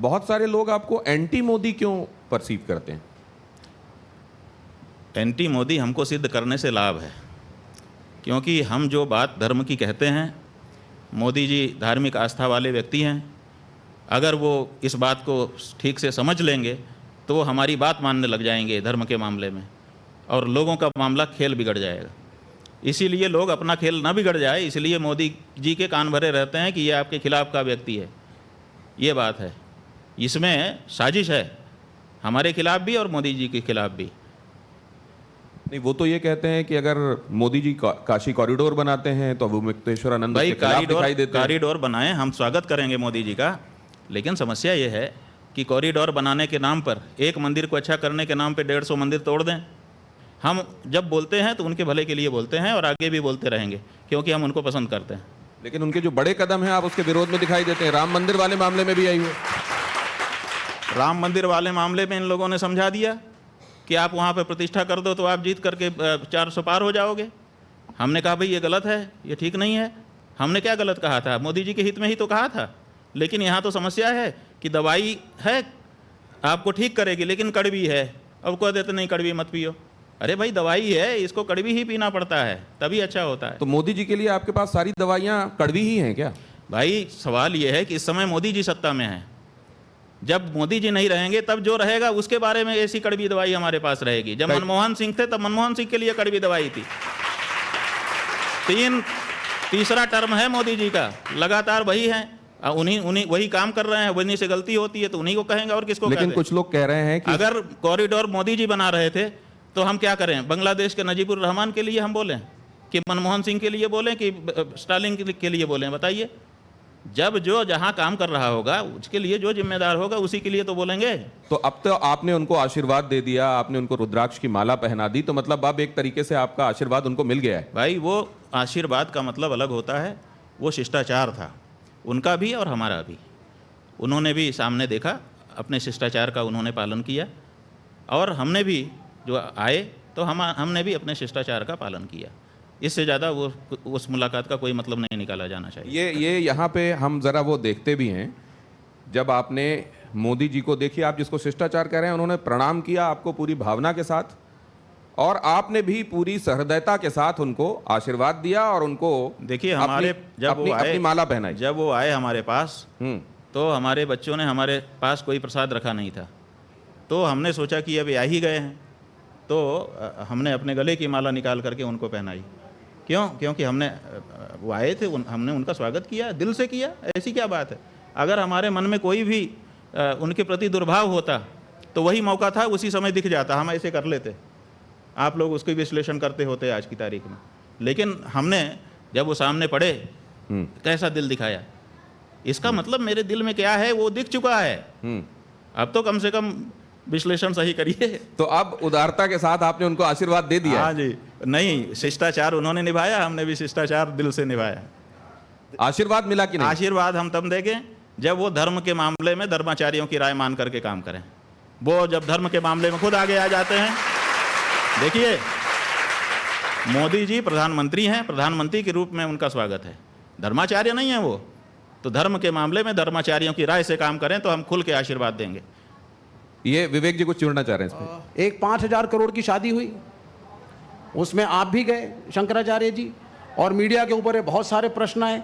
बहुत सारे लोग आपको एंटी मोदी क्यों परसीव करते हैं? एंटी मोदी हमको सिद्ध करने से लाभ है, क्योंकि हम जो बात धर्म की कहते हैं, मोदी जी धार्मिक आस्था वाले व्यक्ति हैं। अगर वो इस बात को ठीक से समझ लेंगे तो वो हमारी बात मानने लग जाएंगे धर्म के मामले में, और लोगों का मामला खेल बिगड़ जाएगा। इसीलिए लोग अपना खेल ना बिगड़ जाए, इसलिए मोदी जी के कान भरे रहते हैं कि ये आपके खिलाफ का व्यक्ति है। ये बात है, इसमें साजिश है हमारे खिलाफ भी और मोदी जी के खिलाफ भी। नहीं, वो तो ये कहते हैं कि अगर मोदी जी काशी कॉरिडोर बनाते हैं तो वो मुक्तेश्वरानंद भाई के खिलाफ दिखाई देते हैं। कॉरिडोर बनाएं, हम स्वागत करेंगे मोदी जी का, लेकिन समस्या ये है कि कॉरिडोर बनाने के नाम पर, एक मंदिर को अच्छा करने के नाम पे 150 मंदिर तोड़ दें। हम जब बोलते हैं तो उनके भले के लिए बोलते हैं और आगे भी बोलते रहेंगे, क्योंकि हम उनको पसंद करते हैं। लेकिन उनके जो बड़े कदम हैं आप उसके विरोध में दिखाई देते हैं। राम मंदिर वाले मामले में भी आई हुई। राम मंदिर वाले मामले में इन लोगों ने समझा दिया कि आप वहाँ पे प्रतिष्ठा कर दो तो आप जीत करके 400 पार हो जाओगे। हमने कहा भाई ये गलत है, ये ठीक नहीं है। हमने क्या गलत कहा था? मोदी जी के हित में ही तो कहा था। लेकिन यहाँ तो समस्या है कि दवाई है आपको ठीक करेगी, लेकिन कड़वी है। अब कह देते नहीं कड़वी मत पियो। अरे भाई दवाई है, इसको कड़वी ही पीना पड़ता है, तभी अच्छा होता है। तो मोदी जी के लिए आपके पास सारी दवाइयाँ कड़वी ही हैं क्या? भाई सवाल ये है कि इस समय मोदी जी सत्ता में हैं। जब मोदी जी नहीं रहेंगे तब जो रहेगा उसके बारे में ऐसी कड़वी दवाई हमारे पास रहेगी। जब मनमोहन सिंह थे तब मनमोहन सिंह के लिए कड़वी दवाई थी। तीसरा टर्म है मोदी जी का, लगातार वही है, उन्हीं वही काम कर रहे हैं। उन्हीं से गलती होती है तो उन्हीं को कहेंगे, और किसको? लेकिन कुछ लोग कह रहे हैं कि अगर कॉरिडोर मोदी जी बना रहे थे तो हम क्या करें? बांग्लादेश के नजीबुर रहमान के लिए हम बोलें कि मनमोहन सिंह के लिए बोलें कि स्टालिन के लिए बोलें? बताइए। जब जो जहां काम कर रहा होगा उसके लिए जो जिम्मेदार होगा उसी के लिए तो बोलेंगे। तो अब तो आपने उनको आशीर्वाद दे दिया, आपने उनको रुद्राक्ष की माला पहना दी, तो मतलब अब एक तरीके से आपका आशीर्वाद उनको मिल गया है। भाई वो आशीर्वाद का मतलब अलग होता है, वो शिष्टाचार था उनका भी और हमारा भी। उन्होंने भी सामने देखा, अपने शिष्टाचार का उन्होंने पालन किया, और हमने भी जो आए तो हमने भी अपने शिष्टाचार का पालन किया। इससे ज़्यादा वो उस मुलाकात का कोई मतलब नहीं निकाला जाना चाहिए। ये यहाँ पे हम ज़रा वो देखते भी हैं, जब आपने मोदी जी को देखिए, आप जिसको शिष्टाचार कह रहे हैं, उन्होंने प्रणाम किया आपको पूरी भावना के साथ, और आपने भी पूरी सहृदयता के साथ उनको आशीर्वाद दिया और उनको देखिए हमारे अपनी माला पहनाई। जब वो आए हमारे पास तो हमारे बच्चों ने हमारे पास कोई प्रसाद रखा नहीं था, तो हमने सोचा कि अब आ ही गए हैं तो हमने अपने गले की माला निकाल करके उनको पहनाई। क्यों? क्योंकि वो आए थे, हमने उनका स्वागत किया, दिल से किया। ऐसी क्या बात है? अगर हमारे मन में कोई भी उनके प्रति दुर्भाव होता तो वही मौका था, उसी समय दिख जाता, हम ऐसे कर लेते, आप लोग उसकी विश्लेषण करते होते आज की तारीख में। लेकिन हमने जब वो सामने पड़े कैसा दिल दिखाया, इसका मतलब मेरे दिल में क्या है वो दिख चुका है। अब तो कम से कम विश्लेषण सही करिए। तो अब उदारता के साथ आपने उनको आशीर्वाद दे दिया? हाँ जी। नहीं, शिष्टाचार उन्होंने निभाया, हमने भी शिष्टाचार दिल से निभाया। आशीर्वाद मिला कि नहीं? आशीर्वाद हम तब देंगे जब वो धर्म के मामले में धर्माचार्यों की राय मान करके काम करें। वो जब धर्म के मामले में खुद आगे आ जाते हैं। देखिए मोदी जी प्रधानमंत्री हैं, प्रधानमंत्री के रूप में उनका स्वागत है, धर्माचार्य नहीं है वो। तो धर्म के मामले में धर्माचार्यों की राय से काम करें तो हम खुल के आशीर्वाद देंगे। ये विवेक जी कुछ जोड़ना चाह रहे हैं इसमें? एक 5,000 करोड़ की शादी हुई, उसमें आप भी गए शंकराचार्य जी, और मीडिया के ऊपर बहुत सारे प्रश्न आए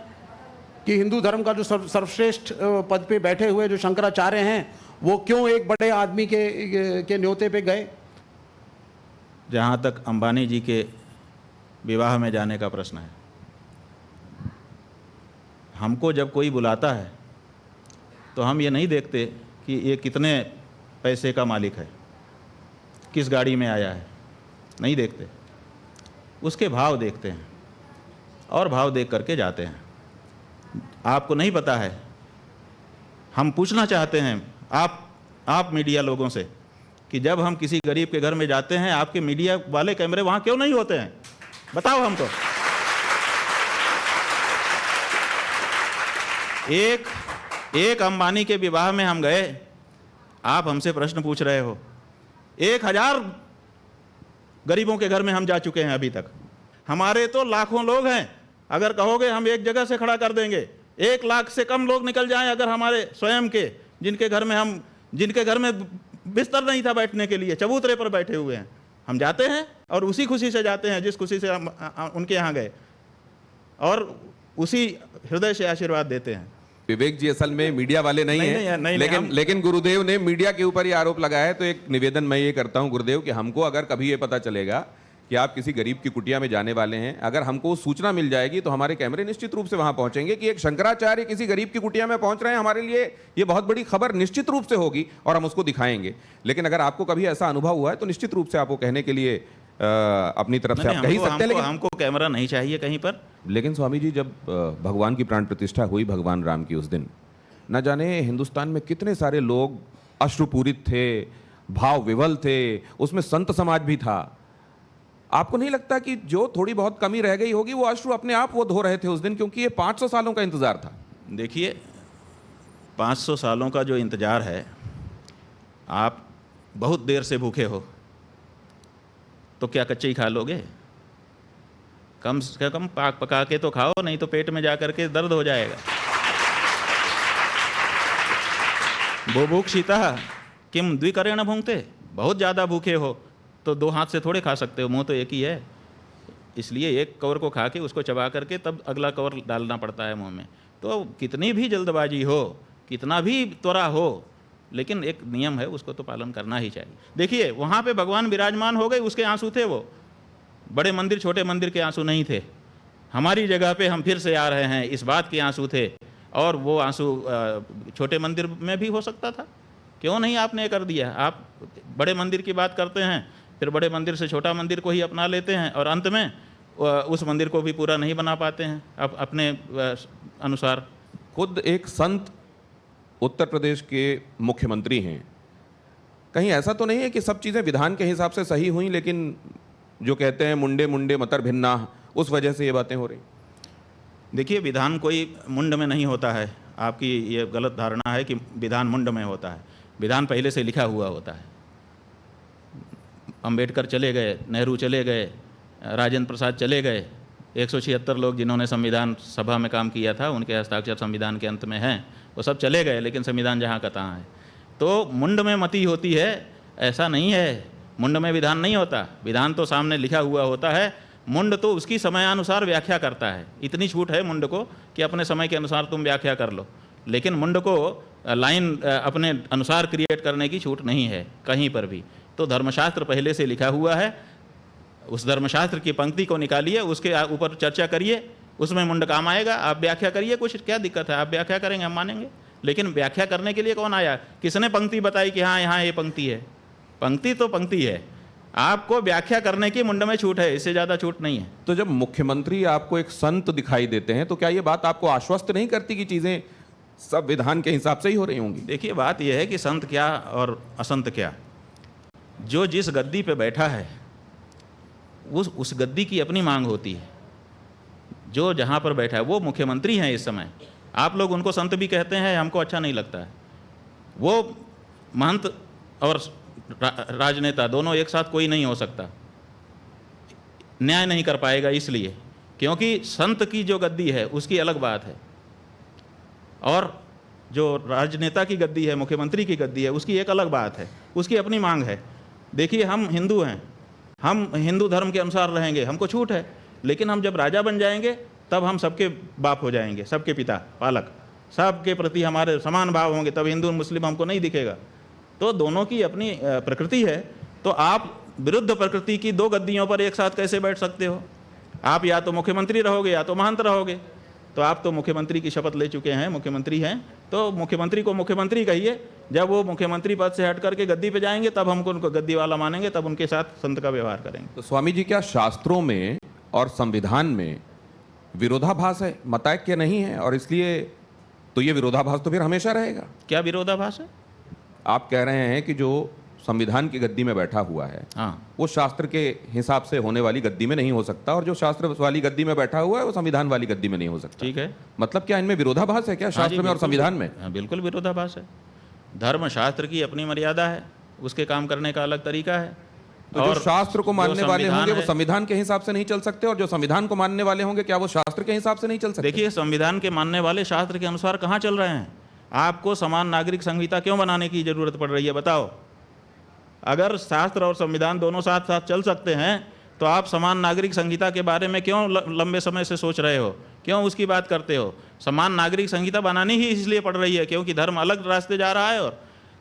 कि हिंदू धर्म का जो सर्वश्रेष्ठ पद पे बैठे हुए जो शंकराचार्य हैं वो क्यों एक बड़े आदमी के न्योते पे गए। जहाँ तक अंबानी जी के विवाह में जाने का प्रश्न है, हमको जब कोई बुलाता है तो हम ये नहीं देखते कि ये कितने पैसे का मालिक है, किस गाड़ी में आया है, नहीं देखते। उसके भाव देखते हैं और भाव देख करके जाते हैं। आपको नहीं पता है, हम पूछना चाहते हैं आप मीडिया लोगों से कि जब हम किसी गरीब के घर में जाते हैं, आपके मीडिया वाले कैमरे वहाँ क्यों नहीं होते हैं? बताओ हमको। एक अंबानी के विवाह में हम गए, आप हमसे प्रश्न पूछ रहे हो। 1000 गरीबों के घर में हम जा चुके हैं अभी तक। हमारे तो लाखों लोग हैं, अगर कहोगे हम एक जगह से खड़ा कर देंगे, 1 लाख से कम लोग निकल जाएं अगर हमारे स्वयं के, जिनके घर में बिस्तर नहीं था बैठने के लिए, चबूतरे पर बैठे हुए हैं। हम जाते हैं और उसी खुशी से जाते हैं जिस खुशी से हम उनके यहाँ गए, और उसी हृदय से आशीर्वाद देते हैं। विवेक जी असल में मीडिया वाले नहीं हैं, लेकिन गुरुदेव ने मीडिया के ऊपर ये आरोप लगाया है, तो एक निवेदन मैं ये करता हूं गुरुदेव कि हमको अगर कभी ये पता चलेगा कि आप किसी गरीब की कुटिया में जाने वाले हैं, अगर हमको सूचना मिल जाएगी तो हमारे कैमरे निश्चित रूप से वहां पहुंचेंगे कि एक शंकराचार्य किसी गरीब की कुटिया में पहुंच रहे हैं, हमारे लिए ये बहुत बड़ी खबर निश्चित रूप से होगी और हम उसको दिखाएंगे। लेकिन अगर आपको कभी ऐसा अनुभव हुआ है तो निश्चित रूप से आपको कहने के लिए अपनी तरफ से आप कह ही सकते हैं, लेकिन हमको कैमरा नहीं चाहिए कहीं पर। लेकिन स्वामी जी, जब भगवान की प्राण प्रतिष्ठा हुई भगवान राम की उस दिन, न जाने हिंदुस्तान में कितने सारे लोग अश्रुपूरित थे, भाव विवल थे, उसमें संत समाज भी था। आपको नहीं लगता कि जो थोड़ी बहुत कमी रह गई होगी वो अश्रु अपने आप वो धो रहे थे उस दिन, क्योंकि ये 500 सालों का इंतजार था? देखिए, 500 सालों का जो इंतजार है, आप बहुत देर से भूखे हो तो क्या कच्चे ही खा लोगे? कम से कम पका के तो खाओ, नहीं तो पेट में जाकर के दर्द हो जाएगा। बुभुक्षितः किम द्विकरेण भुंक्ते, बहुत ज़्यादा भूखे हो तो 2 हाथ से थोड़े खा सकते हो, मुंह तो एक ही है। इसलिए एक कवर को खा के उसको चबा करके तब अगला कवर डालना पड़ता है मुंह में। तो कितनी भी जल्दबाजी हो, कितना भी त्वरा हो, लेकिन एक नियम है, उसको तो पालन करना ही चाहिए। देखिए, वहाँ पे भगवान विराजमान हो गए, उसके आंसू थे वो, बड़े मंदिर छोटे मंदिर के आंसू नहीं थे। हमारी जगह पे हम फिर से आ रहे हैं, इस बात के आंसू थे, और वो आंसू छोटे मंदिर में भी हो सकता था। क्यों नहीं आपने कर दिया? आप बड़े मंदिर की बात करते हैं, फिर बड़े मंदिर से छोटा मंदिर को ही अपना लेते हैं, और अंत में उस मंदिर को भी पूरा नहीं बना पाते हैं अपने अनुसार। खुद एक संत उत्तर प्रदेश के मुख्यमंत्री हैं, कहीं ऐसा तो नहीं है कि सब चीज़ें विधान के हिसाब से सही हुई, लेकिन जो कहते हैं मुंडे मुंडे मतर भिन्ना, उस वजह से ये बातें हो रही? देखिए, विधान कोई मुंड में नहीं होता है। आपकी ये गलत धारणा है कि विधान मुंड में होता है। विधान पहले से लिखा हुआ होता है। अंबेडकर चले गए, नेहरू चले गए, राजेंद्र प्रसाद चले गए, 176 लोग जिन्होंने संविधान सभा में काम किया था, उनके हस्ताक्षर संविधान के अंत में हैं, वो सब चले गए, लेकिन संविधान जहाँ का तहाँ है। तो मुंड में मति होती है, ऐसा नहीं है। मुंड में विधान नहीं होता, विधान तो सामने लिखा हुआ होता है। मुंड तो उसकी समयानुसार व्याख्या करता है। इतनी छूट है मुंड को कि अपने समय के अनुसार तुम व्याख्या कर लो, लेकिन मुंड को लाइन अपने अनुसार क्रिएट करने की छूट नहीं है कहीं पर भी। तो धर्मशास्त्र पहले से लिखा हुआ है, उस धर्मशास्त्र की पंक्ति को निकालिए, उसके ऊपर चर्चा करिए, उसमें मुंड काम आएगा। आप व्याख्या करिए, कुछ क्या दिक्कत है? आप व्याख्या करेंगे, हम मानेंगे। लेकिन व्याख्या करने के लिए कौन आया? किसने पंक्ति बताई कि हाँ यहाँ ये पंक्ति है? पंक्ति तो पंक्ति है, आपको व्याख्या करने की मुंड में छूट है, इससे ज़्यादा छूट नहीं है। तो जब मुख्यमंत्री आपको एक संत दिखाई देते हैं तो क्या ये बात आपको आश्वस्त नहीं करती कि चीज़ें सब विधान के हिसाब से ही हो रही होंगी? देखिए, बात यह है कि संत क्या और असंत क्या, जो जिस गद्दी पे बैठा है उस गद्दी की अपनी मांग होती है। जो जहाँ पर बैठा है, वो मुख्यमंत्री हैं इस समय। आप लोग उनको संत भी कहते हैं, हमको अच्छा नहीं लगता है। वो महंत और राजनेता दोनों एक साथ कोई नहीं हो सकता, न्याय नहीं कर पाएगा, इसलिए क्योंकि संत की जो गद्दी है उसकी अलग बात है, और जो राजनेता की गद्दी है, मुख्यमंत्री की गद्दी है, उसकी एक अलग बात है, उसकी अपनी मांग है। देखिए, हम हिंदू हैं, हम हिंदू धर्म के अनुसार रहेंगे, हमको छूट है, लेकिन हम जब राजा बन जाएंगे तब हम सबके बाप हो जाएंगे, सबके पिता, पालक, सबके प्रति हमारे समान भाव होंगे, तब हिंदू मुस्लिम हमको नहीं दिखेगा। तो दोनों की अपनी प्रकृति है। तो आप विरुद्ध प्रकृति की 2 गद्दियों पर एक साथ कैसे बैठ सकते हो? आप या तो मुख्यमंत्री रहोगे या तो महंत रहोगे। तो आप तो मुख्यमंत्री की शपथ ले चुके हैं, मुख्यमंत्री हैं, तो मुख्यमंत्री को मुख्यमंत्री कहिए। जब वो मुख्यमंत्री पद से हट करके गद्दी पे जाएंगे तब हमको उनको गद्दी वाला मानेंगे, तब उनके साथ संत का व्यवहार करेंगे। तो स्वामी जी, क्या शास्त्रों में और संविधान में विरोधाभास है, मतैक्य नहीं है, और इसलिए तो ये विरोधाभास तो फिर हमेशा रहेगा? क्या विरोधाभास है? आप कह रहे हैं कि जो संविधान की गद्दी में बैठा हुआ है, हाँ, वो शास्त्र के हिसाब से होने वाली गद्दी में नहीं हो सकता, और जो शास्त्र वाली गद्दी में बैठा हुआ है वो संविधान वाली गद्दी में नहीं हो सकता। ठीक है। मतलब क्या इनमें विरोधाभास है क्या, शास्त्र में और संविधान में? हाँ, बिल्कुल विरोधाभास है। धर्मशास्त्र की अपनी मर्यादा है, उसके काम करने का अलग तरीका है। तो जो शास्त्र को मानने वाले होंगे वो संविधान के हिसाब से नहीं चल सकते, और जो संविधान को मानने वाले होंगे क्या वो शास्त्र के हिसाब से नहीं चल सकते? देखिए, संविधान के मानने वाले शास्त्र के अनुसार कहाँ चल रहे हैं? आपको समान नागरिक संहिता क्यों बनाने की जरूरत पड़ रही है, बताओ। अगर शास्त्र और संविधान दोनों साथ साथ चल सकते हैं तो आप समान नागरिक संहिता के बारे में क्यों लंबे समय से सोच रहे हो, क्यों उसकी बात करते हो? समान नागरिक संहिता बनानी ही इसलिए पड़ रही है क्योंकि धर्म अलग रास्ते जा रहा है। और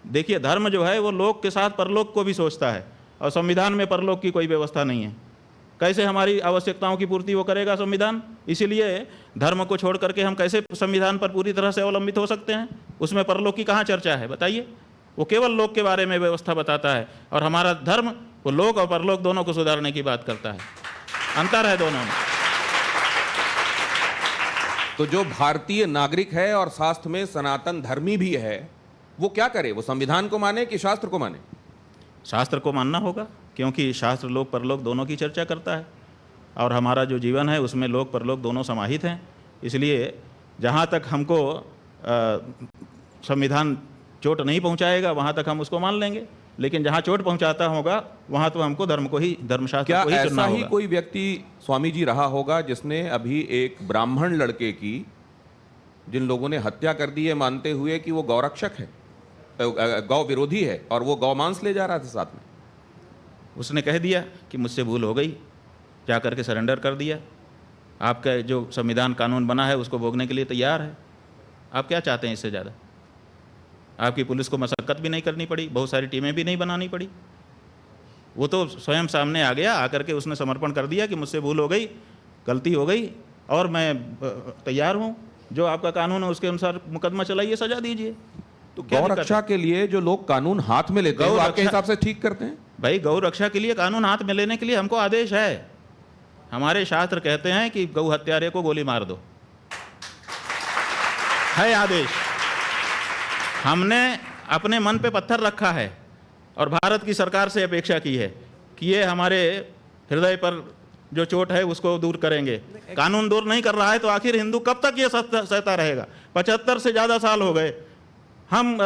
देखिए, धर्म जो है वो लोक के साथ परलोक को भी सोचता है, और संविधान में परलोक की कोई व्यवस्था नहीं है। कैसे हमारी आवश्यकताओं की पूर्ति वो करेगा संविधान? इसीलिए धर्म को छोड़ करके हम कैसे संविधान पर पूरी तरह से अवलंबित हो सकते हैं? उसमें परलोक की कहाँ चर्चा है, बताइए। वो केवल लोक के बारे में व्यवस्था बताता है, और हमारा धर्म वो लोक और परलोक दोनों को सुधारने की बात करता है। अंतर है दोनों में। तो जो भारतीय नागरिक है और शास्त्र में सनातन धर्मी भी है, वो क्या करे? वो संविधान को माने कि शास्त्र को माने? शास्त्र को मानना होगा, क्योंकि शास्त्र लोक परलोक दोनों की चर्चा करता है, और हमारा जो जीवन है उसमें लोक परलोक दोनों समाहित हैं। इसलिए जहाँ तक हमको संविधान चोट नहीं पहुँचाएगा वहाँ तक हम उसको मान लेंगे, लेकिन जहाँ चोट पहुँचाता होगा वहाँ तो हमको धर्म को ही, धर्मशास्त्र को ही चुनना होगा। ऐसा ही कोई व्यक्ति स्वामी जी रहा होगा जिसने अभी एक ब्राह्मण लड़के की, जिन लोगों ने हत्या कर दी है मानते हुए कि वो गौरक्षक है, गौ विरोधी है, और वो गौ मांस ले जा रहा था साथ में, उसने कह दिया कि मुझसे भूल हो गई, जा करके सरेंडर कर दिया। आपका जो संविधान कानून बना है उसको भोगने के लिए तैयार है। आप क्या चाहते हैं इससे ज़्यादा? आपकी पुलिस को मशक्क़त भी नहीं करनी पड़ी, बहुत सारी टीमें भी नहीं बनानी पड़ी। वो तो स्वयं सामने आ गया, आकर के उसने समर्पण कर दिया कि मुझसे भूल हो गई, गलती हो गई, और मैं तैयार हूँ, जो आपका कानून है उसके अनुसार मुकदमा चलाइए, सजा दीजिए। तो गौ रक्षा के लिए जो लोग कानून हाथ में लेते हैं वो आपके हिसाब से ठीक करते हैं? भाई, गौ रक्षा के लिए कानून हाथ में लेने के लिए हमको आदेश है। हमारे शास्त्र कहते हैं कि गौ हत्यारे को गोली मार दो, है आदेश। हमने अपने मन पे पत्थर रखा है और भारत की सरकार से अपेक्षा की है कि ये हमारे हृदय पर जो चोट है उसको दूर करेंगे। कानून दूर नहीं कर रहा है तो आखिर हिंदू कब तक ये सहता रहेगा? 75 से ज़्यादा साल हो गए, हम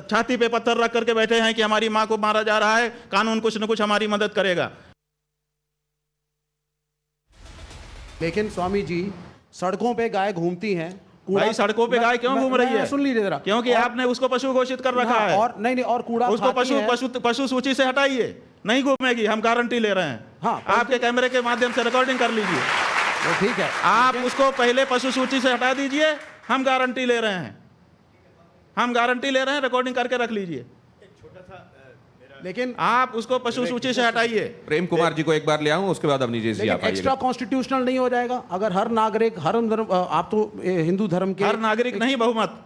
छाती पे पत्थर रख करके बैठे हैं कि हमारी माँ को मारा जा रहा है, कानून कुछ न कुछ हमारी मदद करेगा। लेकिन स्वामी जी, सड़कों पे गाय घूमती हैं। भाई, सड़कों पे गाय क्यों घूम रही है? सुन लीजिए जरा। क्योंकि आपने उसको पशु घोषित कर रखा है। और नहीं, और कूड़ा उसको पशु सूची से हटाइए, नहीं घूमेगी, हम गारंटी ले रहे हैं। हाँ, आपके कैमरे के माध्यम से रिकॉर्डिंग कर लीजिए। वो ठीक है, आप उसको पहले पशु सूची से हटा दीजिए, हम गारंटी ले रहे हैं, हम गारंटी ले रहे हैं, रिकॉर्डिंग करके रख लीजिए। लेकिन आप उसको पशु सूची से हटाइए। प्रेम कुमार जी को एक बार ले आऊं, उसके बाद अपनी जी से आप आइए। एक्स्ट्रा कॉन्स्टिट्यूशनल नहीं हो जाएगा अगर हर नागरिक, हर धर्म, आप तो हिंदू धर्म के हर नागरिक नहीं, बहुमत।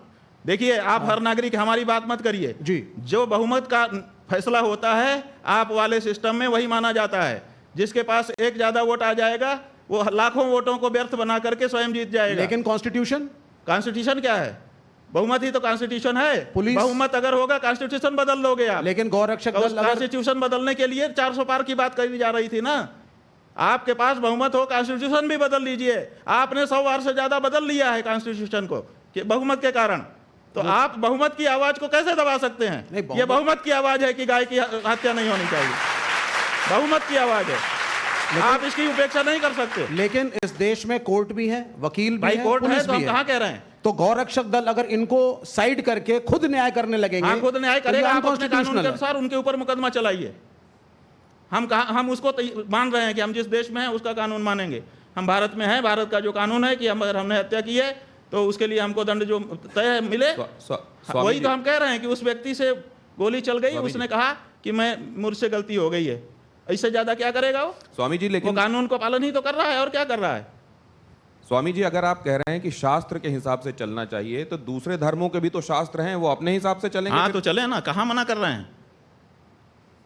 देखिए, आप हर नागरिक हमारी बात मत करिए जी। जो बहुमत का फैसला होता है आप वाले सिस्टम में वही माना जाता है। जिसके पास एक ज्यादा वोट आ जाएगा वो लाखों वोटों को व्यर्थ बना करके स्वयं जीत जाएगा। लेकिन कॉन्स्टिट्यूशन क्या है? बहुमत ही तो कॉन्स्टिट्यूशन है। पुलिस, बहुमत अगर होगा कॉन्स्टिट्यूशन बदल लोगे आप। लेकिन गौरक्षक दल, कॉन्स्टिट्यूशन बदलने के लिए 400 पार की बात कही जा रही थी ना। आपके पास बहुमत हो, कॉन्स्टिट्यूशन भी बदल लीजिए। आपने 100 बार से ज्यादा बदल लिया है कॉन्स्टिट्यूशन को बहुमत के कारण, तो आप बहुमत की आवाज को कैसे दबा सकते हैं? ये बहुमत की आवाज है कि गाय की हत्या नहीं होनी चाहिए, बहुमत की आवाज है, आप इसकी उपेक्षा नहीं कर सकते। लेकिन इस देश में कोर्ट भी है, वकील भी है, कोर्ट है, पुलिस तो भी हम है। कहाँ कह रहे हैं? तो गौरक्षक दल अगर इनको साइड करके खुद न्याय करने लगेंगे, हाँ, खुद न्याय करेगा, आप अपने कानून के है। अनुसार उनके ऊपर मुकदमा चलाइए। हम उसको मान रहे हैं कि हम जिस देश में हैं उसका कानून मानेंगे। हम भारत में हैं, भारत का जो कानून है कि अगर हमने हत्या की है तो उसके लिए हमको दंड जो तय मिले, वही तो हम कह रहे हैं कि उस व्यक्ति से गोली चल गई, उसने कहा कि मैं मुझसे गलती हो गई है, इससे ज्यादा क्या करेगा वो? स्वामी जी, लेकिन वो कानून को पालन ही तो कर रहा है, और क्या कर रहा है? स्वामी जी, अगर आप कह रहे हैं कि शास्त्र के हिसाब से चलना चाहिए तो दूसरे धर्मों के भी तो शास्त्र हैं, वो अपने हिसाब से चलेंगे। हाँ, तो चले ना, कहाँ मना कर रहे हैं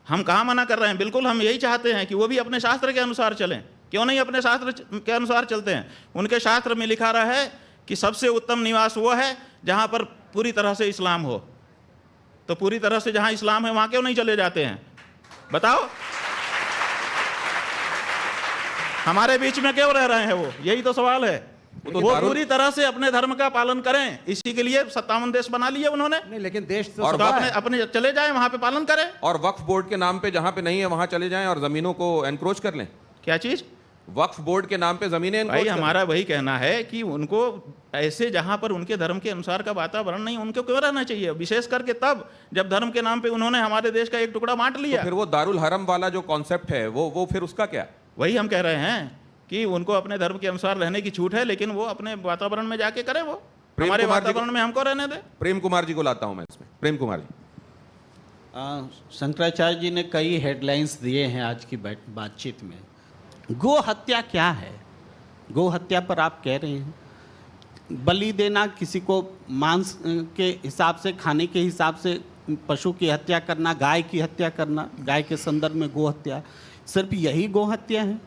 हम? कहाँ मना कर रहे हैं? बिल्कुल हम यही चाहते हैं कि वो भी अपने शास्त्र के अनुसार चलें। क्यों नहीं अपने शास्त्र के अनुसार चलते हैं? उनके शास्त्र में लिखा रहा है कि सबसे उत्तम निवास वो है जहाँ पर पूरी तरह से इस्लाम हो। तो पूरी तरह से जहाँ इस्लाम है वहाँ क्यों नहीं चले जाते हैं? बताओ, हमारे बीच में क्यों रह रहे हैं वो? यही तो सवाल है। वो पूरी तरह से अपने धर्म का पालन करें, इसी के लिए 57 देश बना लिए उन्होंने। नहीं, लेकिन देश तो और अपने चले जाएं वहां पे पालन करें। और वक्फ बोर्ड के नाम पे जहां पे नहीं है वहां चले जाएं और जमीनों को एनक्रोच कर लें। क्या चीज? वक्फ बोर्ड के नाम पे जमीनें भाई इनको हमारा वही कहना है कि उनको ऐसे जहां पर उनके धर्म के अनुसार का वातावरण नहीं, उनको क्यों रहना चाहिए, विशेष करके तब जब धर्म के नाम पे उन्होंने हमारे देश का एक टुकड़ा बांट लिया। तो फिर वो दारुल हरम वाला जो कॉन्सेप्ट है वो फिर उसका क्या? वही हम कह रहे हैं कि उनको अपने धर्म के अनुसार रहने की छूट है, लेकिन वो अपने वातावरण में जाके करे, वो हमारे वातावरण में हमको रहने दे। प्रेम कुमार जी को लाता हूं मैं इसमें। प्रेम कुमार जी। शंकराचार्य जी ने कई हेडलाइंस दिए हैं आज की बातचीत में। गो हत्या क्या है? गो हत्या पर आप कह रहे हैं बलि देना, किसी को मांस के हिसाब से, खाने के हिसाब से पशु की हत्या करना, गाय की हत्या करना, गाय के संदर्भ में गो हत्या, सिर्फ यही गो हत्या है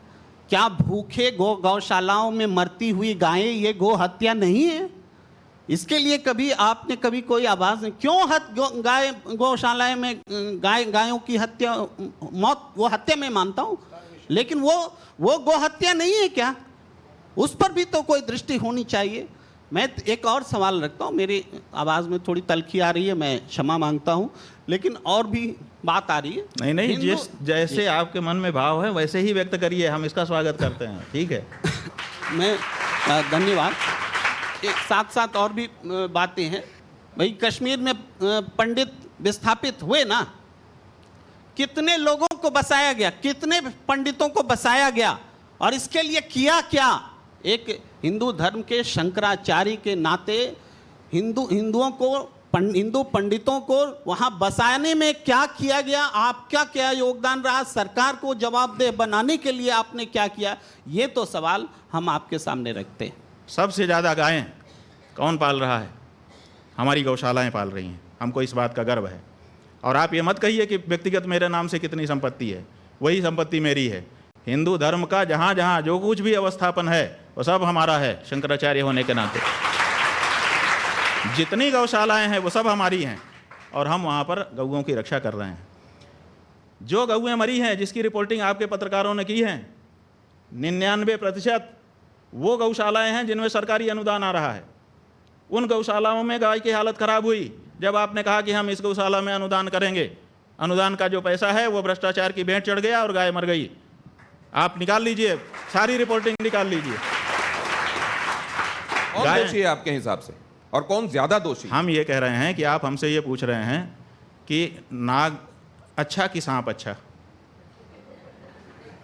क्या? भूखे गौशालाओं में मरती हुई गायें ये गो हत्या नहीं है? इसके लिए कभी आपने कभी कोई आवाज़ नहीं? क्यों गाय गौशालाएं में गायों की हत्या, मौत, वो हत्या मैं मानता हूँ, लेकिन वो गो हत्या नहीं है क्या? उस पर भी तो कोई दृष्टि होनी चाहिए। मैं एक और सवाल रखता हूँ, मेरी आवाज़ में थोड़ी तलखी आ रही है, मैं क्षमा मांगता हूँ, लेकिन और भी बात आ रही है। नहीं, जिस जैसे आपके मन में भाव है वैसे ही व्यक्त करिए, हम इसका स्वागत करते हैं, ठीक है। मैं धन्यवाद। एक साथ साथ और भी बातें हैं भाई। कश्मीर में पंडित विस्थापित हुए ना, कितने लोगों को बसाया गया, कितने पंडितों को बसाया गया, और इसके लिए किया क्या? एक हिंदू धर्म के शंकराचार्य के नाते हिंदू पंडितों को वहां बसाने में क्या किया गया? आपका क्या योगदान रहा? सरकार को जवाबदेह बनाने के लिए आपने क्या किया? ये तो सवाल हम आपके सामने रखते हैं। सबसे ज़्यादा गायें कौन पाल रहा है? हमारी गौशालाएं पाल रही हैं, हमको इस बात का गर्व है। और आप ये मत कहिए कि व्यक्तिगत मेरे नाम से कितनी संपत्ति है, वही संपत्ति मेरी है। हिंदू धर्म का जहाँ जहाँ जो कुछ भी अवस्थापन है वो सब हमारा है, शंकराचार्य होने के नाते। जितनी गौशालाएं हैं वो सब हमारी हैं, और हम वहाँ पर गौओं की रक्षा कर रहे हैं। जो गौएं मरी हैं, जिसकी रिपोर्टिंग आपके पत्रकारों ने की है, 99% वो गौशालाएं हैं जिनमें सरकारी अनुदान आ रहा है। उन गौशालाओं में गाय की हालत खराब हुई जब आपने कहा कि हम इस गौशाला में अनुदान करेंगे। अनुदान का जो पैसा है वो भ्रष्टाचार की भेंट चढ़ गया और गाय मर गई। आप निकाल लीजिए, सारी रिपोर्टिंग निकाल लीजिए। कौन दोषी है आपके हिसाब से, और कौन ज्यादा दोषी? हम ये कह रहे हैं कि आप हमसे ये पूछ रहे हैं कि नाग अच्छा कि सांप अच्छा,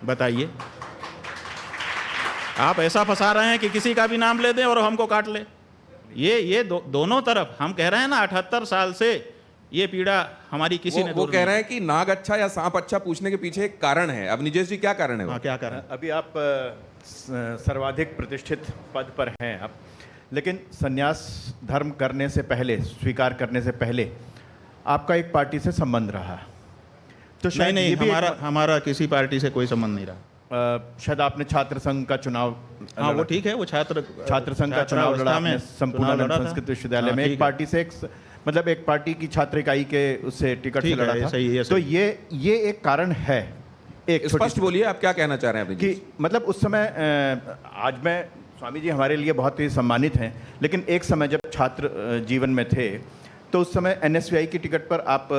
बताइए। आप ऐसा फंसा रहे हैं कि किसी का भी नाम ले दें और हमको काट ले। ये दोनों तरफ हम कह रहे हैं ना, 78 साल से ये पीड़ा हमारी किसी ने वो कह रहे हैं कि नाग अच्छा या सांप अच्छा पूछने के पीछे एक कारण है। अब निजेश जी क्या कारण है? हाँ, क्या कारण? अभी आप सर्वाधिक प्रतिष्ठित पद पर हैं आप, लेकिन संन्यास धर्म करने से पहले, स्वीकार करने से पहले आपका एक पार्टी से संबंध रहा, तो शायद नहीं, ये भी हमारा किसी पार्टी से कोई संबंध नहीं रहा। शायद आपने छात्र संघ का चुनाव, हाँ वो ठीक है, वो छात्र संघ का चुनाव लड़ा आपने संपूर्णानंद संस्कृत विश्वविद्यालय में। एक पार्टी से मतलब एक पार्टी की छात्र इकाई के उससे टिकट से लड़ा था। सही है, तो ये एक कारण है। एक स्पष्ट बोलिए, आप क्या कहना चाह रहे हैं कि मतलब उस समय, आज मैं, स्वामी जी हमारे लिए बहुत ही सम्मानित हैं, लेकिन एक समय जब छात्र जीवन में थे तो उस समय NSVI की टिकट पर आप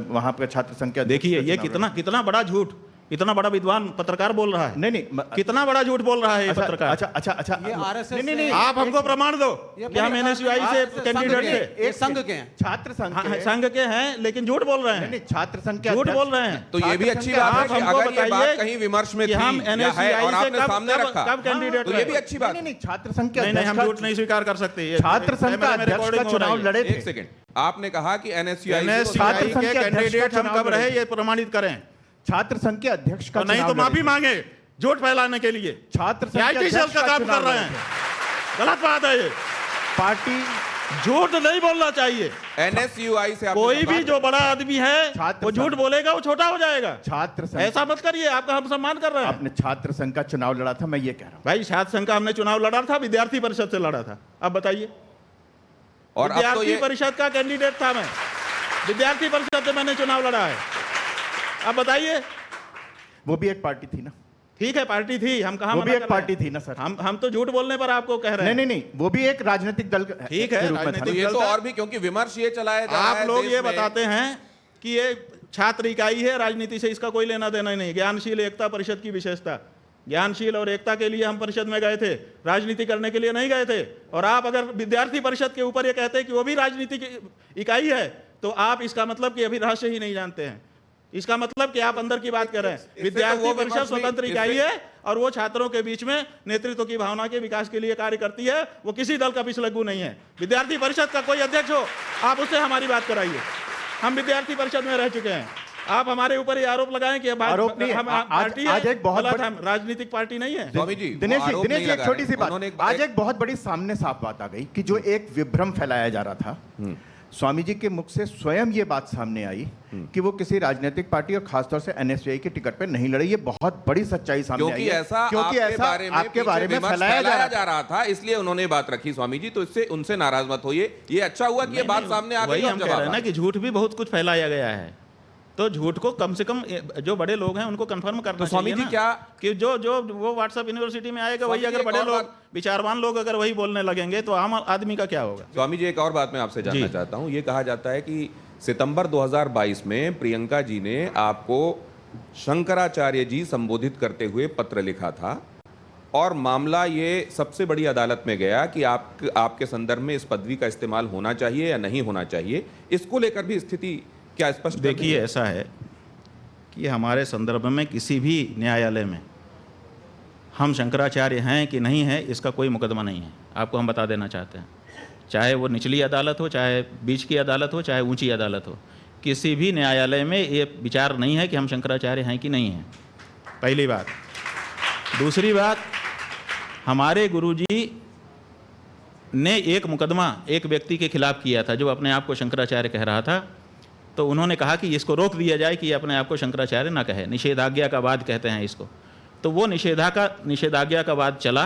वहाँ पर छात्र संघ के, देखिए ये कितना बड़ा झूठ, इतना बड़ा विद्वान पत्रकार बोल रहा है। नहीं, कितना बड़ा झूठ बोल रहा है ये पत्रकार। अच्छा, ये RSS नहीं, आप हमको प्रमाण दो कि हम NSVI से कैंडिडेट थे। एक संघ के हैं, छात्र संघ संघ के हैं, लेकिन झूठ बोल रहे हैं। नहीं, छात्र संघ के झूठ बोल रहे हैं। तो ये भी अच्छी बात है कि अगर ये बात कहीं विमर्श में थी हम या है और NSVI आपने सामने रखा, कब कैंडिडेट, तो ये भी अच्छी बात। नहीं, छात्र संघ के नहीं, हम झूठ नहीं स्वीकार कर सकते। छात्र संघ का अध्यक्ष का चुनाव लड़े थे। एक सेकंड, आपने कहा कि NSVI के कैंडिडेट हम कब रहे ये प्रमाणित करें। छात्र संघ के अध्यक्ष का नहीं तो माफी मांगे झूठ फैलाने के लिए। छात्र संघ के अध्यक्ष का काम कर रहे हैं, गलत बात है ये। पार्टी झूठ नहीं बोलना चाहिए। NSUI से कोई भी जो बड़ा आदमी है वो झूठ बोलेगा, वो छोटा हो जाएगा। छात्र संघ, ऐसा मत करिए, आपका हम सम्मान कर रहे हैं। आपने छात्र संघ का चुनाव लड़ा था, मैं ये कह रहा हूँ। भाई छात्र संघ का हमने चुनाव लड़ा था, विद्यार्थी परिषद से लड़ा था। अब बताइए, और विद्यार्थी परिषद का कैंडिडेट था मैं, विद्यार्थी परिषद से मैंने चुनाव लड़ा है। अब बताइए, वो भी एक पार्टी थी ना? ठीक है, पार्टी थी, हम कहाँ वो भी एक पार्टी थी ना सर? हम तो झूठ बोलने पर आपको कह रहे हैं। नहीं, वो भी एक राजनीतिक दल ठीक है, तो ये तो और भी, क्योंकि विमर्श ये चलाया जा रहा है, आप लोग ये बताते हैं कि ये छात्र इकाई है, राजनीति से इसका कोई लेना देना नहीं। ज्ञानशील एकता परिषद की विशेषता, ज्ञानशील और एकता के लिए हम परिषद में गए थे, राजनीति करने के लिए नहीं गए थे। और आप अगर विद्यार्थी परिषद के ऊपर ये कहते हैं कि वो भी राजनीति की इकाई है, तो आप इसका मतलब कि अभी रहस्य ही नहीं जानते हैं। इसका मतलब कि आप अंदर की बात कर रहे हैं। विद्यार्थी परिषद स्वतंत्र इकाई है और वो छात्रों के बीच में नेतृत्व की भावना के विकास के लिए कार्य करती है। वो किसी दल का पिछलग्गू नहीं है। विद्यार्थी परिषद का कोई अध्यक्ष हो, आप उससे हमारी बात कराइए। हम विद्यार्थी परिषद में रह चुके हैं। आप हमारे ऊपर ये आरोप लगाएं कि आरोप नहीं है। हम पार्टी है, आज एक बहुत गलत, बड़ा- हम राजनीतिक पार्टी नहीं है। स्वामी जी, दिनेश वो जी, आरोप दिनेश नहीं जी, एक लगा छोटी रहे। सी बात। उन्होंने आज एक बहुत बड़ी सामने साफ बात आ गई कि जो एक विभ्रम फैलाया जा रहा था, स्वामी जी के मुख से स्वयं ये बात सामने आई कि वो किसी राजनीतिक पार्टी और खासतौर से एनएसयूआई के टिकट पे नहीं लड़े। ये बहुत बड़ी सच्चाई सामने आई क्योंकि है। ऐसा आपके बारे में फैलाया जा रहा था, इसलिए उन्होंने ये बात रखी। स्वामी जी, तो इससे उनसे नाराज मत होइए। ये अच्छा हुआ कि ये बात सामने आ गई वही और हम कह जवाब रहे हैं ना आ कि झूठ भी बहुत कुछ फैलाया गया है। तो झूठ को कम से कम जो बड़े लोग हैं उनको कंफर्म करना तो स्वामी चाहिए जी, ना क्या- कि जो वो व्हाट्सएप यूनिवर्सिटी में आएगा वही स्वामी जी, अगर एक बड़े और लोग, बात- विचारवान लोग अगर वही बोलने लगेंगे तो आम आदमी का क्या होगा। स्वामी जी, एक और बात मैं आपसे जानना जी। चाहता हूं। ये कहा जाता है कि सितंबर 2022 में प्रियंका जी ने आपको शंकराचार्य जी संबोधित करते हुए पत्र लिखा था और मामला ये सबसे बड़ी अदालत में गया कि आपके संदर्भ में इस पदवी का इस्तेमाल होना चाहिए या नहीं होना चाहिए। इसको लेकर भी स्थिति क्या स्पष्ट? देखिए, ऐसा है कि हमारे संदर्भ में किसी भी न्यायालय में हम शंकराचार्य हैं कि नहीं है इसका कोई मुकदमा नहीं है। आपको हम बता देना चाहते हैं, चाहे वो निचली अदालत हो, चाहे बीच की अदालत हो, चाहे ऊंची अदालत हो, किसी भी न्यायालय में ये विचार नहीं है कि हम शंकराचार्य हैं कि नहीं हैं। पहली बात। दूसरी बात, हमारे गुरुजी ने एक मुकदमा एक व्यक्ति के खिलाफ किया था जो अपने आप को शंकराचार्य कह रहा था। तो उन्होंने कहा कि इसको रोक दिया जाए कि ये अपने आप को शंकराचार्य ना कहे। निषेधाज्ञा का वाद कहते हैं इसको। तो वो निषेधाज्ञा का वाद चला,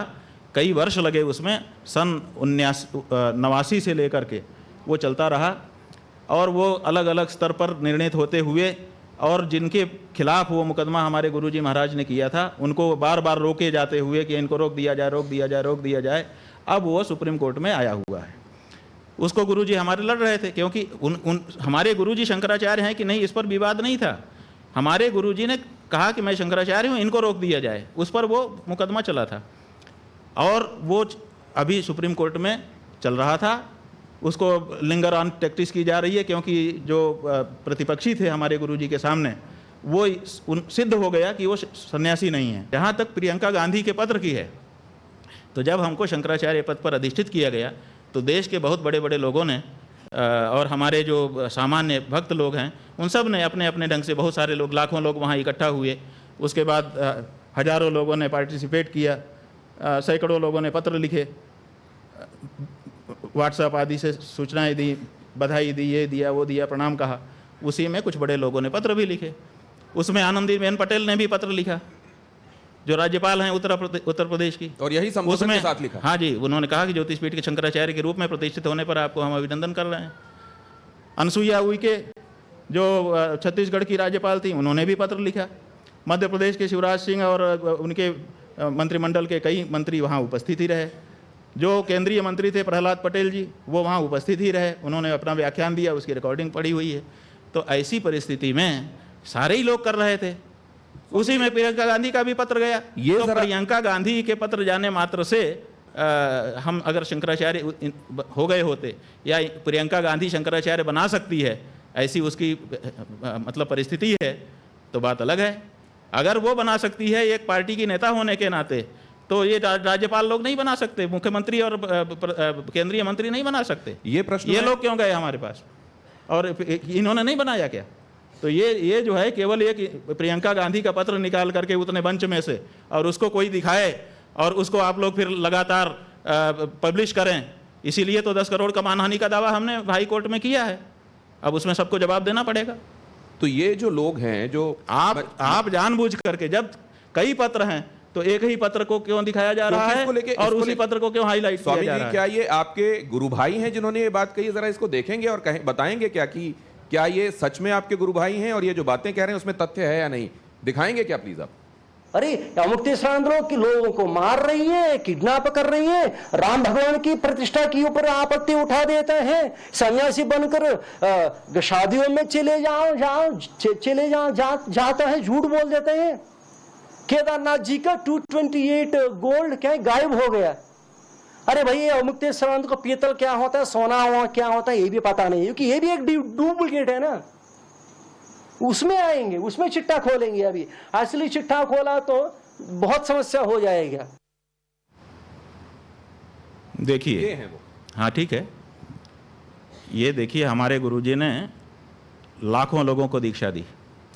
कई वर्ष लगे उसमें, सन 1989 से लेकर के वो चलता रहा और वो अलग अलग स्तर पर निर्णित होते हुए, और जिनके खिलाफ वो मुकदमा हमारे गुरुजी महाराज ने किया था उनको बार बार रोके जाते हुए कि इनको रोक दिया जाए, रोक दिया जाए, रोक दिया जाए। अब वो सुप्रीम कोर्ट में आया हुआ है। उसको गुरुजी हमारे लड़ रहे थे क्योंकि हमारे गुरुजी शंकराचार्य हैं कि नहीं इस पर विवाद नहीं था। हमारे गुरुजी ने कहा कि मैं शंकराचार्य हूँ, इनको रोक दिया जाए, उस पर वो मुकदमा चला था और वो अभी सुप्रीम कोर्ट में चल रहा था। उसको लिंगर ऑन टैक्टिस की जा रही है क्योंकि जो प्रतिपक्षी थे हमारे गुरुजी के सामने वो सिद्ध हो गया कि वो सन्यासी नहीं है। जहाँ तक प्रियंका गांधी के पत्र की है, तो जब हमको शंकराचार्य पद पर अधिष्ठित किया गया तो देश के बहुत बड़े बड़े लोगों ने और हमारे जो सामान्य भक्त लोग हैं उन सब ने अपने अपने ढंग से, बहुत सारे लोग, लाखों लोग वहाँ इकट्ठा हुए। उसके बाद हजारों लोगों ने पार्टिसिपेट किया, सैकड़ों लोगों ने पत्र लिखे, व्हाट्सएप आदि से सूचनाएं दी, बधाई दी, ये दिया, वो दिया, प्रणाम कहा। उसी में कुछ बड़े लोगों ने पत्र भी लिखे। उसमें आनंदीबेन पटेल ने भी पत्र लिखा, जो राज्यपाल हैं उत्तर प्रदेश की, और यही संबोधन के साथ लिखा। हाँ जी, उन्होंने कहा कि ज्योतिषपीठ के शंकराचार्य के रूप में प्रतिष्ठित होने पर आपको हम अभिनंदन कर रहे हैं। अनसुईया उइके जो छत्तीसगढ़ की राज्यपाल थी, उन्होंने भी पत्र लिखा। मध्य प्रदेश के शिवराज सिंह और उनके मंत्रिमंडल के कई मंत्री वहाँ उपस्थित ही रहे। जो केंद्रीय मंत्री थे प्रहलाद पटेल जी, वो वहाँ उपस्थित ही रहे, उन्होंने अपना व्याख्यान दिया, उसकी रिकॉर्डिंग पड़ी हुई है। तो ऐसी परिस्थिति में सारे ही लोग कर रहे थे। उसी में प्रियंका गांधी का भी पत्र गया। ये तो प्रियंका गांधी के पत्र जाने मात्र से हम अगर शंकराचार्य हो गए होते या प्रियंका गांधी शंकराचार्य बना सकती है, ऐसी उसकी मतलब परिस्थिति है, तो बात अलग है। अगर वो बना सकती है एक पार्टी की नेता होने के नाते, तो ये राज्यपाल लोग नहीं बना सकते, मुख्यमंत्री और केंद्रीय मंत्री नहीं बना सकते। ये प्रश्न ये लोग क्यों गए हमारे पास और इन्होंने नहीं बनाया क्या? तो ये जो है केवल एक प्रियंका गांधी का पत्र निकाल करके उतने मंच में से और उसको कोई दिखाए और उसको आप लोग फिर लगातार पब्लिश करें, इसीलिए तो 10 करोड़ का मानहानि का दावा हमने हाई कोर्ट में किया है। अब उसमें सबको जवाब देना पड़ेगा। तो ये जो लोग हैं जो आप जानबूझ करके, जब कई पत्र हैं तो एक ही पत्र को क्यों दिखाया जा रहा है और उसी पत्र को क्यों हाईलाइट किया जा रहा है? क्या ये आपके गुरु भाई हैं जिन्होंने ये बात कही? जरा इसको देखेंगे और बताएंगे क्या कि क्या ये सच में आपके गुरु भाई हैं और ये जो बातें कह रहे हैं उसमें तथ्य है या नहीं? दिखाएंगे क्या प्लीज आप? अरे अमुक्तेश्वर की लोगों को मार रही है, किडनैप कर रही है, राम भगवान की प्रतिष्ठा के ऊपर आपत्ति उठा देते हैं, सन्यासी बनकर शादियों में चले जाता है, झूठ बोल देते हैं। केदारनाथ जी का 228 गोल्ड क्या है, गायब हो गया। अरे भाई, ये मुक्तेश्वरानंद को पीतल क्या होता है, सोना क्या होता है, ये भी पता नहीं, क्योंकि ये भी एक डुप्लीकेट है ना। उसमें आएंगे, उसमें चिट्ठा खोलेंगे। अभी असली चिट्ठा खोला तो बहुत समस्या हो जाएगा। देखिए, ये है वो। हाँ ठीक है, ये देखिए, हमारे गुरुजी ने लाखों लोगों को दीक्षा दी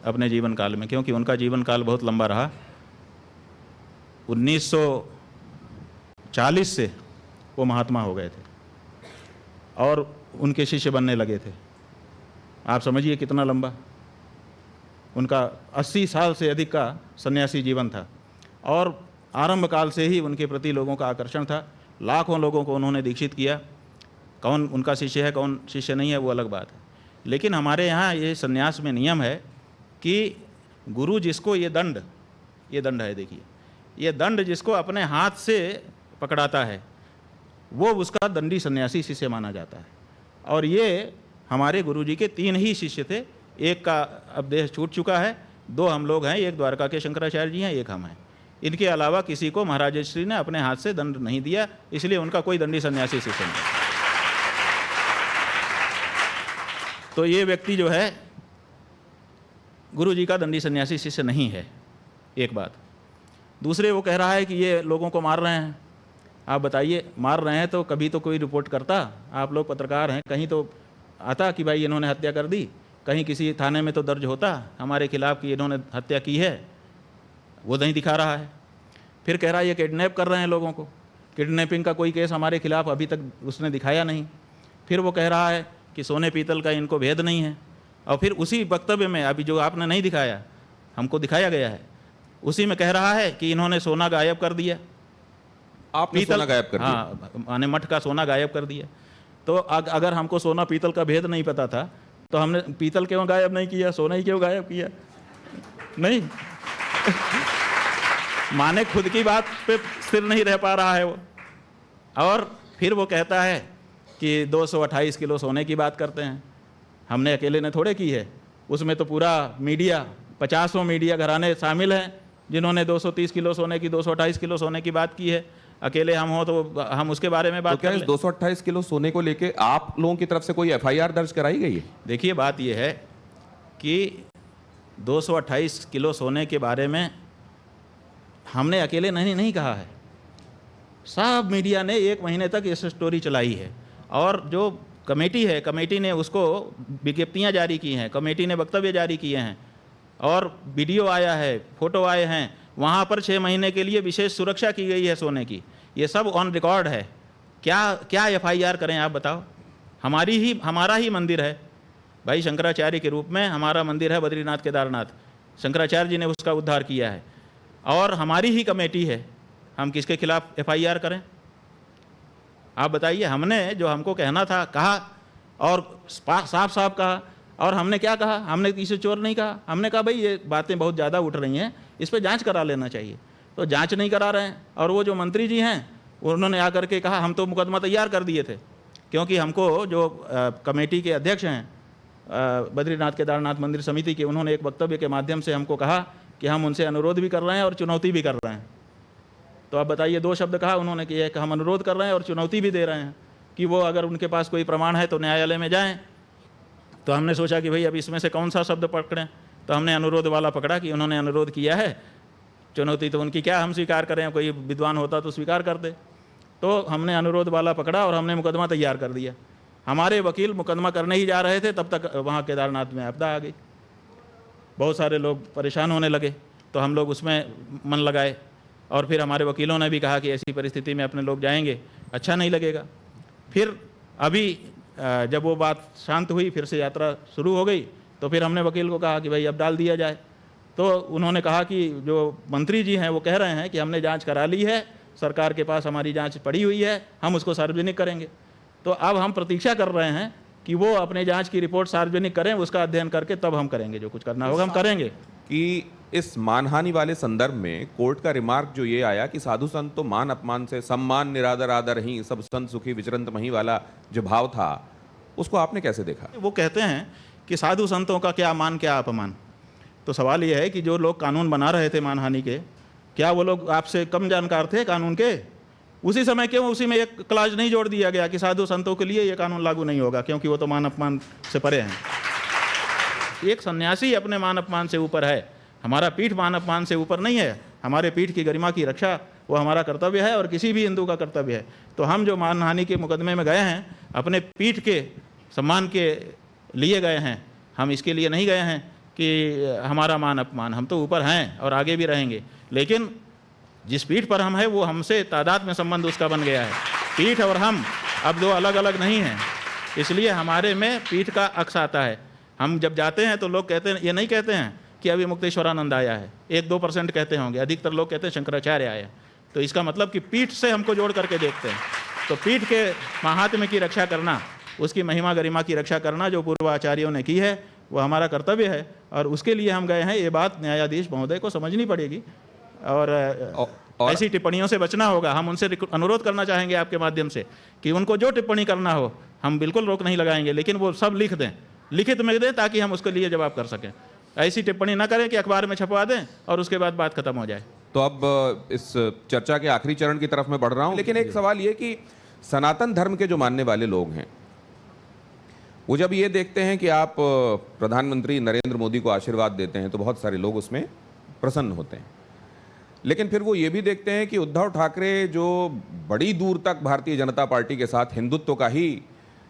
अपने जीवन काल में, क्योंकि उनका जीवन काल बहुत लंबा रहा। 1940 से वो महात्मा हो गए थे और उनके शिष्य बनने लगे थे। आप समझिए कितना लंबा। उनका 80 साल से अधिक का सन्यासी जीवन था और आरंभ काल से ही उनके प्रति लोगों का आकर्षण था। लाखों लोगों को उन्होंने दीक्षित किया। कौन उनका शिष्य है, कौन शिष्य नहीं है, वो अलग बात है। लेकिन हमारे यहाँ ये सन्यास में नियम है कि गुरु जिसको ये दंड है, देखिए, ये दंड जिसको अपने हाथ से पकड़ाता है वो उसका दंडी सन्यासी शिष्य माना जाता है। और ये हमारे गुरुजी के 3 ही शिष्य थे। एक का अब देह छूट चुका है, 2 हम लोग हैं, एक द्वारका के शंकराचार्य जी हैं, एक हम हैं। इनके अलावा किसी को महाराज श्री ने अपने हाथ से दंड नहीं दिया, इसलिए उनका कोई दंडी सन्यासी शिष्य नहीं। तो ये व्यक्ति जो है गुरुजी का दंडी सन्यासी शिष्य नहीं है, एक बात। दूसरे, वो कह रहा है कि ये लोगों को मार रहे हैं। आप बताइए, मार रहे हैं तो कभी तो कोई रिपोर्ट करता? आप लोग पत्रकार हैं, कहीं तो आता कि भाई इन्होंने हत्या कर दी? कहीं किसी थाने में तो दर्ज होता हमारे खिलाफ कि इन्होंने हत्या की है? वो नहीं दिखा रहा है। फिर कह रहा है ये किडनैप कर रहे हैं लोगों को। किडनैपिंग का कोई केस हमारे खिलाफ अभी तक उसने दिखाया नहीं। फिर वो कह रहा है कि सोने पीतल का इनको भेद नहीं है। और फिर उसी वक्तव्य में, अभी जो आपने नहीं दिखाया, हमको दिखाया गया है, उसी में कह रहा है कि इन्होंने सोना गायब कर दिया। आपने सोना गायब कर दिया? हाँ, माने मठ का सोना गायब कर दिया। तो अगर हमको सोना पीतल का भेद नहीं पता था तो हमने पीतल क्यों गायब नहीं किया, सोना ही क्यों गायब किया? नहीं माने खुद की बात पे स्थिर नहीं रह पा रहा है वो। और फिर वो कहता है कि 228 किलो सोने की बात करते हैं। हमने अकेले ने थोड़े की है, उसमें तो पूरा मीडिया, 50 मीडिया घराने शामिल हैं जिन्होंने 230 किलो सोने की, 228 किलो सोने की बात की है। अकेले हम हो तो हम उसके बारे में बात तो क्या कर इस 228 किलो सोने को लेके आप लोगों की तरफ से कोई एफआईआर दर्ज कराई गई है? देखिए, बात यह है कि 228 किलो सोने के बारे में हमने अकेले नहीं कहा है। सब मीडिया ने 1 महीने तक इस स्टोरी चलाई है। और जो कमेटी है, कमेटी ने उसको विज्ञप्तियां जारी की हैं, कमेटी ने वक्तव्य जारी किए हैं और वीडियो आया है, फोटो आए हैं। वहाँ पर 6 महीने के लिए विशेष सुरक्षा की गई है सोने की। ये सब ऑन रिकॉर्ड है। क्या एफआईआर करें आप बताओ? हमारा ही मंदिर है भाई, शंकराचार्य के रूप में हमारा मंदिर है बद्रीनाथ केदारनाथ। शंकराचार्य जी ने उसका उद्धार किया है और हमारी ही कमेटी है। हम किसके खिलाफ एफआईआर करें? आप बताइए। हमने जो हमको कहना था कहा और साफ साफ कहा। और हमने क्या कहा? हमने किसी चोर नहीं कहा। हमने कहा भाई ये बातें बहुत ज़्यादा उठ रही हैं, इस पर जांच करा लेना चाहिए। तो जांच नहीं करा रहे हैं। और वो जो मंत्री जी हैं उन्होंने आकर के कहा हम तो मुकदमा तैयार कर दिए थे, क्योंकि हमको जो कमेटी के अध्यक्ष हैं बद्रीनाथ केदारनाथ मंदिर समिति के, उन्होंने एक वक्तव्य के माध्यम से हमको कहा कि हम उनसे अनुरोध भी कर रहे हैं और चुनौती भी कर रहे हैं। तो आप बताइए, 2 शब्द कहा उन्होंने कि हम अनुरोध कर रहे हैं और चुनौती भी दे रहे हैं कि वो अगर उनके पास कोई प्रमाण है तो न्यायालय में जाएं। तो हमने सोचा कि भाई अब इसमें से कौन सा शब्द पकड़ें, तो हमने अनुरोध वाला पकड़ा कि उन्होंने अनुरोध किया है, चुनौती तो उनकी क्या हम स्वीकार करें, कोई विद्वान होता तो स्वीकार कर दे। तो हमने अनुरोध वाला पकड़ा और हमने मुकदमा तैयार कर दिया। हमारे वकील मुकदमा करने ही जा रहे थे, तब तक वहाँ केदारनाथ में आपदा आ गई। बहुत सारे लोग परेशान होने लगे, तो हम लोग उसमें मन लगाए। और फिर हमारे वकीलों ने भी कहा कि ऐसी परिस्थिति में अपने लोग जाएंगे, अच्छा नहीं लगेगा। फिर अभी जब वो बात शांत हुई, फिर से यात्रा शुरू हो गई, तो फिर हमने वकील को कहा कि भाई अब डाल दिया जाए। तो उन्होंने कहा कि जो मंत्री जी हैं वो कह रहे हैं कि हमने जांच करा ली है, सरकार के पास हमारी जांच पड़ी हुई है, हम उसको सार्वजनिक करेंगे। तो अब हम प्रतीक्षा कर रहे हैं कि वो अपने जांच की रिपोर्ट सार्वजनिक करें, उसका अध्ययन करके तब हम करेंगे, जो कुछ करना होगा हम करेंगे। कि इस मानहानि वाले संदर्भ में कोर्ट का रिमार्क जो ये आया कि साधु संत तो मान अपमान से सम्मान निरादर आदर ही, सब संत सुखी विचरंत मही वाला जो भाव था, उसको आपने कैसे देखा? वो कहते हैं कि साधु संतों का क्या मान क्या अपमान। तो सवाल ये है कि जो लोग कानून बना रहे थे मानहानि के, क्या वो लोग आपसे कम जानकार थे कानून के? उसी समय क्यों उसी में एक क्लाज नहीं जोड़ दिया गया कि साधु संतों के लिए ये कानून लागू नहीं होगा, क्योंकि वो तो मान अपमान से परे हैं। एक सन्यासी अपने मान अपमान से ऊपर है, हमारा पीठ मान अपमान से ऊपर नहीं है। हमारे पीठ की गरिमा की रक्षा वो हमारा कर्तव्य है और किसी भी हिंदू का कर्तव्य है। तो हम जो मानहानि के मुकदमे में गए हैं, अपने पीठ के सम्मान के लिए गए हैं, हम इसके लिए नहीं गए हैं कि हमारा मान अपमान। हम तो ऊपर हैं और आगे भी रहेंगे, लेकिन जिस पीठ पर हम हैं वो हमसे तादाद में संबंध उसका बन गया है। पीठ और हम अब दो अलग अलग नहीं हैं, इसलिए हमारे में पीठ का अक्स आता है। हम जब जाते हैं तो लोग कहते हैं, ये नहीं कहते हैं कि अभी मुक्तेश्वरानंद आया है, 1-2% कहते होंगे, अधिकतर लोग कहते हैं शंकराचार्य आया। तो इसका मतलब कि पीठ से हमको जोड़ करके देखते हैं। तो पीठ के महात्म्य की रक्षा करना, उसकी महिमा गरिमा की रक्षा करना जो पूर्व आचार्यों ने की है, वो हमारा कर्तव्य है और उसके लिए हम गए हैं। ये बात न्यायाधीश महोदय को समझनी पड़ेगी और ऐसी टिप्पणियों से बचना होगा। हम उनसे अनुरोध करना चाहेंगे आपके माध्यम से कि उनको जो टिप्पणी करना हो हम बिल्कुल रोक नहीं लगाएंगे, लेकिन वो सब लिख दें, लिखित में दें, ताकि हम उसके लिए जवाब कर सकें। ऐसी टिप्पणी ना करें कि अखबार में छपवा दें और उसके बाद बात खत्म हो जाए। तो अब इस चर्चा के आखिरी चरण की तरफ मैं बढ़ रहा हूं, लेकिन एक सवाल ये कि सनातन धर्म के जो मानने वाले लोग हैं वो जब ये देखते हैं कि आप प्रधानमंत्री नरेंद्र मोदी को आशीर्वाद देते हैं तो बहुत सारे लोग उसमें प्रसन्न होते हैं, लेकिन फिर वो ये भी देखते हैं कि उद्धव ठाकरे जो बड़ी दूर तक भारतीय जनता पार्टी के साथ हिंदुत्व का ही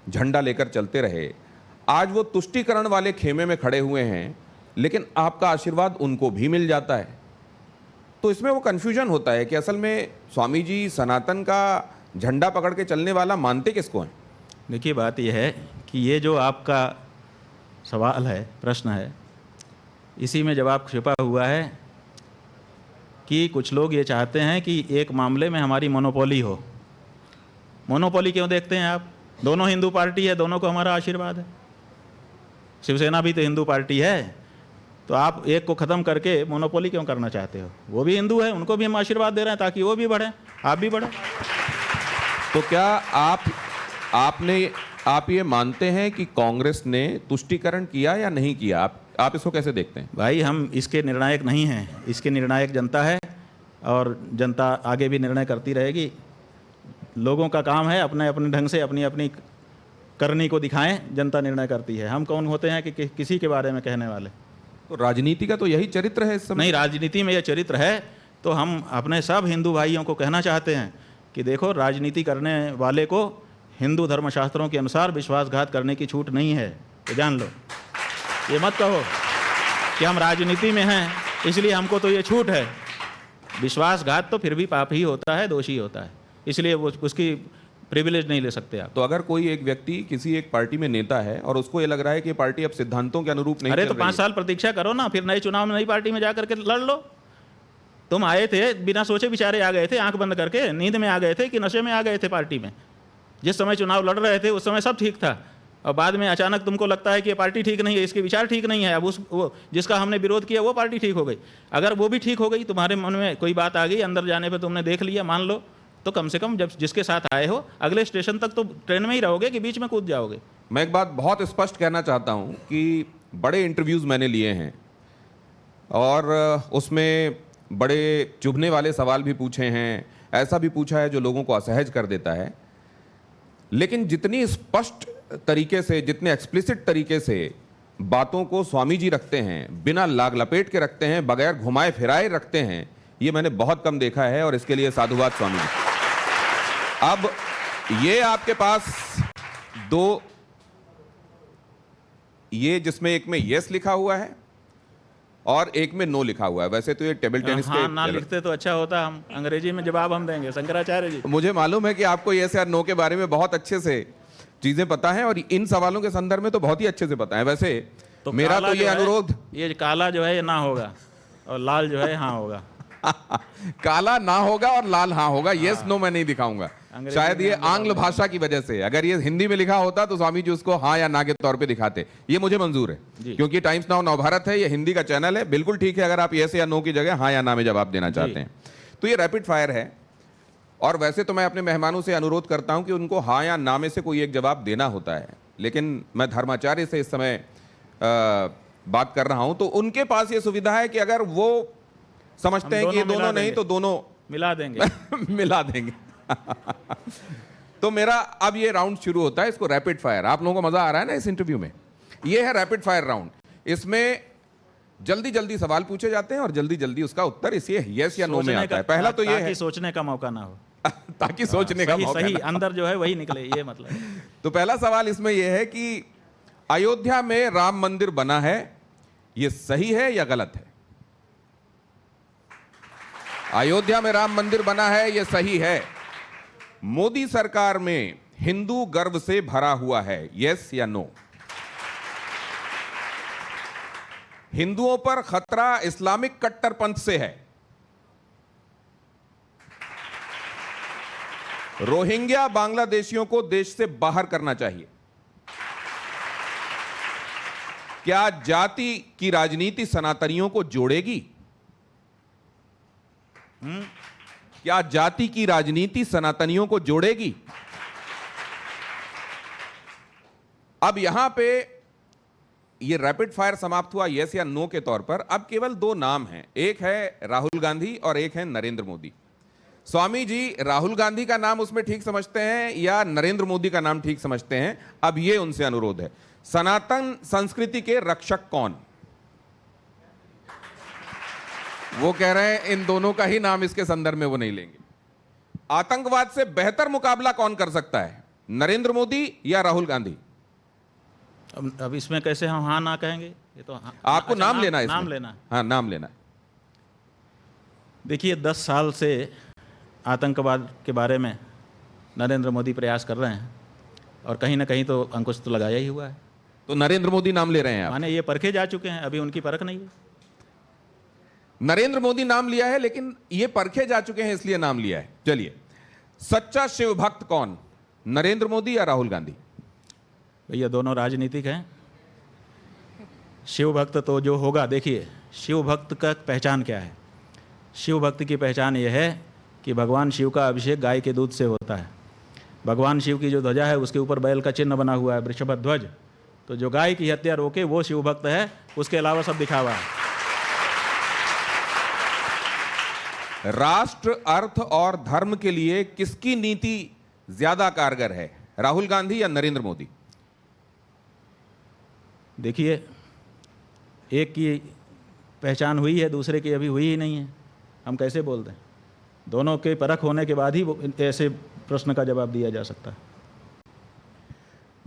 झंडा लेकर चलते रहे, आज वो तुष्टीकरण वाले खेमे में खड़े हुए हैं, लेकिन आपका आशीर्वाद उनको भी मिल जाता है। तो इसमें वो कन्फ्यूजन होता है कि असल में स्वामी जी सनातन का झंडा पकड़ के चलने वाला मानते किसको हैं? देखिए, बात यह है कि ये जो आपका सवाल है, प्रश्न है, इसी में जवाब छिपा हुआ है कि कुछ लोग ये चाहते हैं कि एक मामले में हमारी मोनोपोली हो। मोनोपोली क्यों देखते हैं आप? दोनों हिंदू पार्टी है, दोनों को हमारा आशीर्वाद है। शिवसेना भी तो हिंदू पार्टी है, तो आप एक को ख़त्म करके मोनोपोली क्यों करना चाहते हो? वो भी हिंदू है, उनको भी हम आशीर्वाद दे रहे हैं ताकि वो भी बढ़ें, आप भी बढ़ें। तो क्या आप ये मानते हैं कि कांग्रेस ने तुष्टीकरण किया या नहीं किया? आप इसको कैसे देखते हैं? भाई, हम इसके निर्णायक नहीं हैं, इसके निर्णायक जनता है और जनता आगे भी निर्णय करती रहेगी। लोगों का काम है अपने अपने ढंग से अपनी अपनी करनी को दिखाएं, जनता निर्णय करती है। हम कौन होते हैं कि किसी के बारे में कहने वाले? तो राजनीति का तो यही चरित्र है इस समय। नहीं, राजनीति में यह चरित्र है तो हम अपने सब हिंदू भाइयों को कहना चाहते हैं कि देखो, राजनीति करने वाले को हिंदू धर्मशास्त्रों के अनुसार विश्वासघात करने की छूट नहीं है, तो जान लो। ये मत कहो कि हम राजनीति में हैं इसलिए हमको तो ये छूट है। विश्वासघात तो फिर भी पाप ही होता है, दोषी होता है, इसलिए वो उसकी प्रिविलेज नहीं ले सकते आप। तो अगर कोई एक व्यक्ति किसी एक पार्टी में नेता है और उसको ये लग रहा है कि पार्टी अब सिद्धांतों के अनुरूप नहीं, अरे तो 5 साल प्रतीक्षा करो ना, फिर नए चुनाव में नई पार्टी में जा करके लड़ लो। तुम आए थे बिना सोचे विचारे आ गए थे, आंख बंद करके, नींद में आ गए थे कि नशे में आ गए थे पार्टी में? जिस समय चुनाव लड़ रहे थे उस समय सब ठीक था और बाद में अचानक तुमको लगता है कि ये पार्टी ठीक नहीं है, इसके विचार ठीक नहीं है, अब वो जिसका हमने विरोध किया वो पार्टी ठीक हो गई। अगर वो भी ठीक हो गई, तुम्हारे मन में कोई बात आ गई, अंदर जाने पर तुमने देख लिया, मान लो, तो कम से कम जब जिसके साथ आए हो अगले स्टेशन तक तो ट्रेन में ही रहोगे कि बीच में कूद जाओगे? मैं एक बात बहुत स्पष्ट कहना चाहता हूं कि बड़े इंटरव्यूज़ मैंने लिए हैं और उसमें बड़े चुभने वाले सवाल भी पूछे हैं, ऐसा भी पूछा है जो लोगों को असहज कर देता है, लेकिन जितनी स्पष्ट तरीके से, जितने एक्सप्लिसिट तरीके से बातों को स्वामी जी रखते हैं, बिना लाग लपेट के रखते हैं, बगैर घुमाए फिराए रखते हैं, ये मैंने बहुत कम देखा है और इसके लिए साधुवाद स्वामी जी। अब ये आपके पास दो, ये जिसमें एक में यस लिखा हुआ है और एक में नो लिखा हुआ है। वैसे तो ये टेबल टेनिस हाँ, ना लिखते तो अच्छा होता, हम अंग्रेजी में जवाब हम देंगे। शंकराचार्य जी, मुझे मालूम है कि आपको यस या नो के बारे में बहुत अच्छे से चीजें पता है और इन सवालों के संदर्भ में तो बहुत ही अच्छे से पता है। वैसे तो मेरा तो ये अनुरोध, ये काला जो है ये ना होगा और लाल जो है हाँ होगा। काला ना होगा और लाल हाँ होगा। यस नो मैं नहीं दिखाऊंगा, शायद ये आंग्ल भाषा की वजह से। अगर ये हिंदी में लिखा होता तो स्वामी जी उसको हाँ या ना के तौर पे दिखाते। ये मुझे मंजूर है क्योंकि टाइम्स नाउ नवभारत है, ये हिंदी का चैनल है, बिल्कुल ठीक है अगर आप यस या नो की जगह हाँ या ना में जवाब देना चाहते हैं। तो ये रैपिड फायर है और वैसे तो मैं अपने मेहमानों से अनुरोध करता हूं कि उनको हाँ या ना में से कोई एक जवाब देना होता है, लेकिन मैं धर्माचार्य से इस समय बात कर रहा हूं तो उनके पास ये सुविधा है कि अगर वो समझते हम हैं कि ये दोनों दोनों मिला नहीं देंगे। तो दोनों मिला देंगे। मिला देंगे। तो मेरा अब ये राउंड शुरू होता है, इसको रैपिड फायर। आप लोगों को मजा आ रहा है ना इस इंटरव्यू में? ये है रैपिड फायर राउंड। इसमें जल्दी जल्दी सवाल पूछे जाते हैं और जल्दी जल्दी उसका उत्तर इसी यस या नो में सोचने आता का- है। पहला तो ये ताकि है सोचने का मौका ना हो, ताकि सोचने का सही मौका सही ना। अंदर जो है वही निकले, ये मतलब है। तो पहला सवाल इसमें यह है कि अयोध्या में राम मंदिर बना है, यह सही है या गलत है? अयोध्या में राम मंदिर बना है, यह सही है। मोदी सरकार में हिंदू गर्व से भरा हुआ है, यस या नो? हिंदुओं पर खतरा इस्लामिक कट्टरपंथ से है। रोहिंग्या बांग्लादेशियों को देश से बाहर करना चाहिए। क्या जाति की राजनीति सनातनियों को जोड़ेगी? क्या जाति की राजनीति सनातनियों को जोड़ेगी? अब यहां पे ये रैपिड फायर समाप्त हुआ यस या नो के तौर पर। अब केवल दो नाम हैं, एक है राहुल गांधी और एक है नरेंद्र मोदी। स्वामी जी, राहुल गांधी का नाम उसमें ठीक समझते हैं या नरेंद्र मोदी का नाम ठीक समझते हैं? अब ये उनसे अनुरोध है, सनातन संस्कृति के रक्षक कौन? वो कह रहे हैं इन दोनों का ही नाम इसके संदर्भ में वो नहीं लेंगे। आतंकवाद से बेहतर मुकाबला कौन कर सकता है, नरेंद्र मोदी या राहुल गांधी? अब इसमें कैसे हम हाँ ना कहेंगे? ये तो आपको अच्छा, नाम लेना है, नाम इसमें। लेना है। हाँ, नाम लेना है। देखिए 10 साल से आतंकवाद के बारे में नरेंद्र मोदी प्रयास कर रहे हैं और कहीं ना कहीं तो अंकुश तो लगाया ही हुआ है। तो नरेंद्र मोदी नाम ले रहे हैं आप? माने ये परखे जा चुके हैं, अभी उनकी परख नहीं है। नरेंद्र मोदी नाम लिया है लेकिन ये परखे जा चुके हैं इसलिए नाम लिया है। चलिए, सच्चा शिव भक्त कौन, नरेंद्र मोदी या राहुल गांधी? भैया दोनों राजनीतिक हैं। शिव भक्त तो जो होगा, देखिए शिव भक्त का पहचान क्या है? शिव भक्त की पहचान यह है कि भगवान शिव का अभिषेक गाय के दूध से होता है। भगवान शिव की जो ध्वजा है उसके ऊपर बैल का चिन्ह बना हुआ है, वृषभ ध्वज। तो जो गाय की हत्या रोके वो शिव भक्त है, उसके अलावा सब दिखावा है। राष्ट्र, अर्थ और धर्म के लिए किसकी नीति ज्यादा कारगर है, राहुल गांधी या नरेंद्र मोदी? देखिए एक की पहचान हुई है, दूसरे की अभी हुई ही नहीं है, हम कैसे बोल दें? दोनों के परख होने के बाद ही ऐसे प्रश्न का जवाब दिया जा सकता है।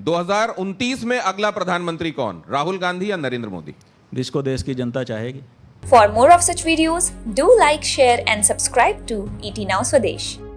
2029 में अगला प्रधानमंत्री कौन, राहुल गांधी या नरेंद्र मोदी? जिसको देश की जनता चाहेगी। For more of such videos, do like, share and subscribe to ET Now Swadesh.